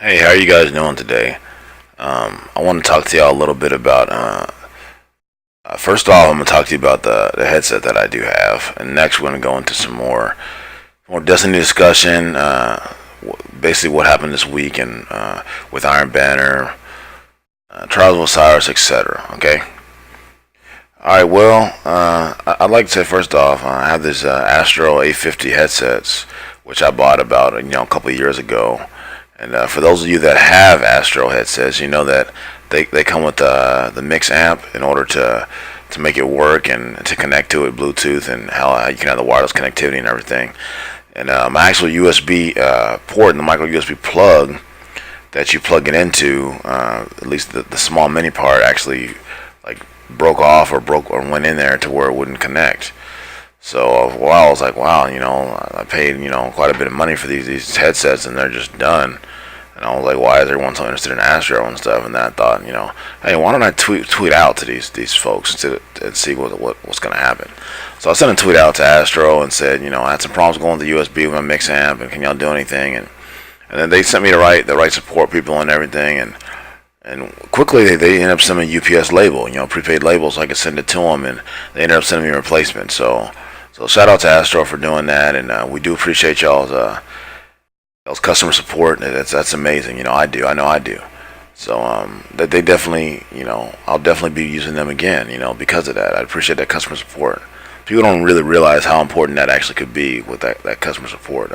Hey, how are you guys doing today? I want to talk to y'all a little bit about. First off, I'm gonna talk to you about the headset that I do have, and next we're gonna go into some more Destiny discussion. Basically, what happened this week and with Iron Banner, Trials of Osiris, etc. Okay. All right. Well, I'd like to say first off, I have this Astro A50 headsets, which I bought about a couple of years ago. And for those of you that have Astro headsets, you know that they come with the mix amp in order to make it work and to connect to it Bluetooth and how you can have the wireless connectivity and everything. And my actual USB port and the micro USB plug that you plug it into, at least the small mini part actually like broke off or went in there to where it wouldn't connect. So for a while I was like, wow, I paid quite a bit of money for these headsets and they're just done. And I was like, why is everyone so interested in Astro and stuff? And then I thought, hey, why don't I tweet out to these folks and see what's gonna happen. So I sent a tweet out to Astro and said, I had some problems going with the USB with my mix amp, and can y'all do anything? And then they sent me the right support people and everything, and quickly they ended up sending a UPS label, prepaid label, so I could send it to them, and they ended up sending me a replacement. So shout out to Astro for doing that, and we do appreciate y'all's customer support. That's amazing. I know I do. So that they definitely, I'll definitely be using them again. Because of that, I appreciate that customer support. People don't really realize how important that actually could be with that customer support.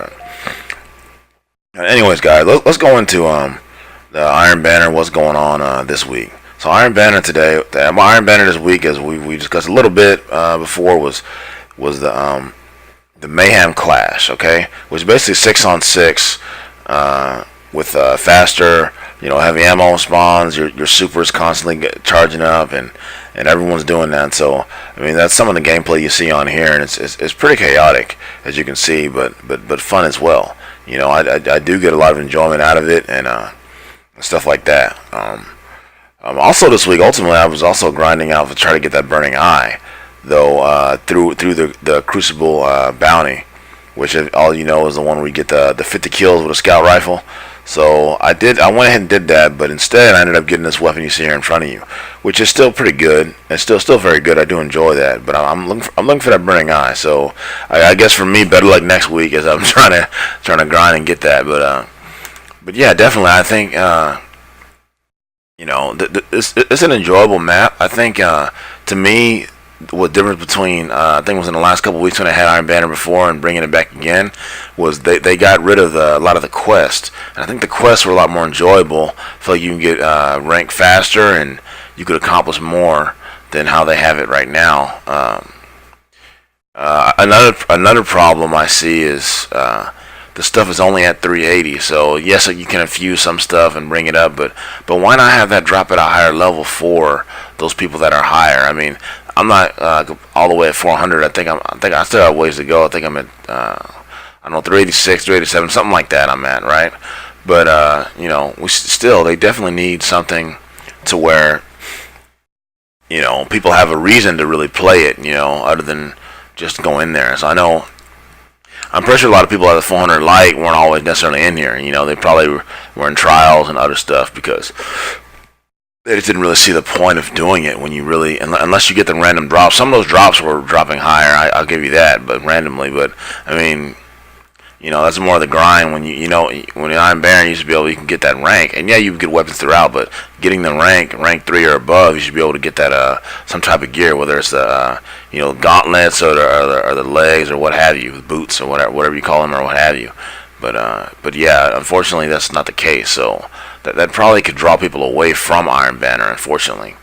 Anyways, guys, let's go into the Iron Banner. What's going on this week? So Iron Banner today, my Iron Banner this week, as we discussed a little bit before, was the Mayhem Clash, okay, which is basically 6-on-6 with faster, heavy ammo spawns. Your supers constantly charging up, and everyone's doing that. So I mean, that's some of the gameplay you see on here, and it's pretty chaotic, as you can see, but fun as well. I do get a lot of enjoyment out of it, and stuff like that. Also this week, ultimately, I was also grinding out to try to get that burning eye, though, through the crucible bounty, which all you know is the one where you get the 50 kills with a scout rifle. So I went ahead and did that, but instead I ended up getting this weapon you see here in front of you, which is still pretty good. It's still very good. I do enjoy that, but I'm looking for that burning eye. So I guess for me, better luck next week as I'm trying to grind and get that. But yeah, definitely I think it's an enjoyable map. I think to me, what difference between I think it was in the last couple of weeks when I had Iron Banner before and bringing it back again was they got rid of a lot of the quests, and I think the quests were a lot more enjoyable. I feel like you can get rank faster and you could accomplish more than how they have it right now. Another problem I see is the stuff is only at 380. So yes, you can infuse some stuff and bring it up, but why not have that drop at a higher level for those people that are higher? I mean, I'm not all the way at 400. I think I still have ways to go. I think I'm at I don't know, 386, 387, something like that. I'm at, right. But they definitely need something to where people have a reason to really play it. Other than just go in there. So I'm pretty sure a lot of people at the 400 light weren't always necessarily in here. They probably were in trials and other stuff because they just didn't really see the point of doing it when you really, unless you get the random drops. Some of those drops were dropping higher, I'll give you that, but randomly. But I mean, that's more of the grind when when you're Iron Baron, you should be able, you can get that rank, and yeah, you get weapons throughout, but getting the rank 3 or above, you should be able to get that some type of gear, whether it's the gauntlets or the legs or what have you, boots or whatever you call them or what have you. But yeah, unfortunately, that's not the case. So that probably could draw people away from Iron Banner, unfortunately.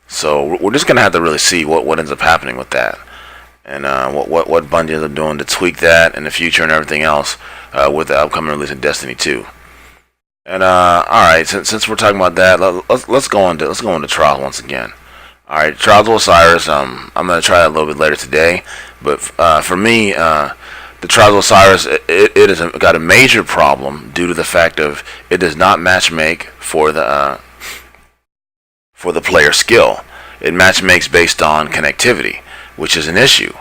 So we're just gonna have to really see what ends up happening with that, and what Bungie ends up doing to tweak that in the future and everything else with the upcoming release of Destiny 2. And all right, since we're talking about that, let's go into Trials once again. All right, Trials of Osiris. I'm gonna try that a little bit later today, but for me, the Trials of Osiris, it has got a major problem due to the fact of it does not matchmake for the player skill. It matchmakes based on connectivity, which is an issue.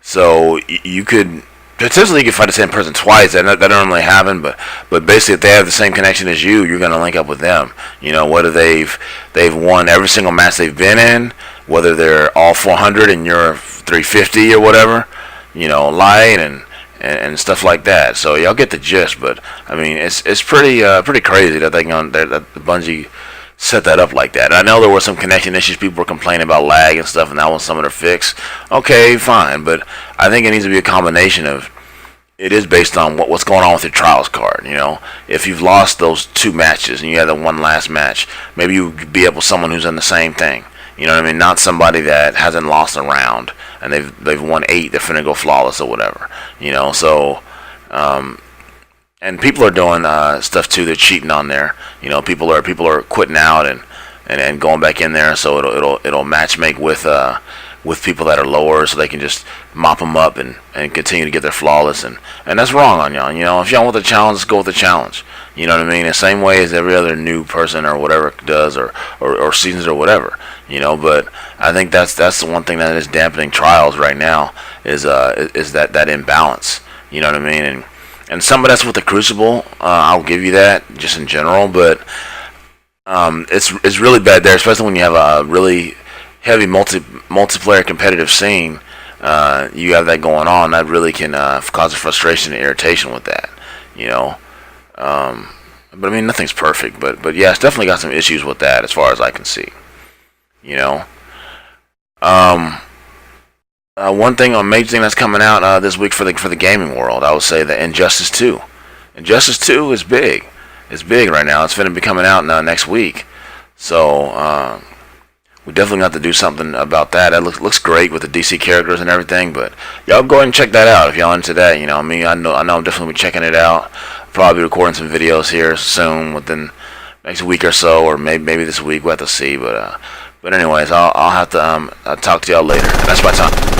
So you could potentially you can fight the same person twice. That don't normally happen, but basically if they have the same connection as you, you're gonna link up with them. You know, whether they've won every single match they've been in, whether they're all 400 and you're 350 or whatever, you know, light and stuff like that. So y'all get the gist. But I mean, it's pretty crazy that that the Bungie set that up like that. I know there were some connection issues. People were complaining about lag and stuff, and that was some of their fix. Okay, fine, but I think it needs to be a combination of. It is based on what's going on with your trials card. You know, if you've lost those 2 matches and you had the one last match, maybe you be able with someone who's in the same thing. You know what I mean? Not somebody that hasn't lost a round and they've won 8. They're finna go flawless or whatever. You know, so. And people are doing stuff too. They're cheating on there. You know, people are quitting out and going back in there. So it'll match make with people that are lower, so they can just mop them up and continue to get their flawless. And that's wrong on y'all. You know, if y'all want the challenge, let's go with the challenge. You know what I mean? The same way as every other new person or whatever does or seasons or whatever. You know, but I think that's the one thing that is dampening trials right now is that imbalance. You know what I mean? And some of that's with the Crucible. I'll give you that just in general, but it's really bad there, especially when you have a really heavy multiplayer competitive scene. You have that going on. That really can cause a frustration and irritation with that. You know, but I mean nothing's perfect. But yeah, it's definitely got some issues with that as far as I can see. You know. One thing, a major thing that's coming out this week for the gaming world, I would say that Injustice 2. Injustice 2 is big. It's big right now. It's going to be coming out next week. So we definitely got to do something about that. It looks great with the DC characters and everything. But y'all go ahead and check that out if y'all into that. You know, I mean, I know I'm definitely be checking it out. Probably recording some videos here soon within next week or so, or maybe this week. We'll have to see. But anyways, I'll have to talk to y'all later. That's my time.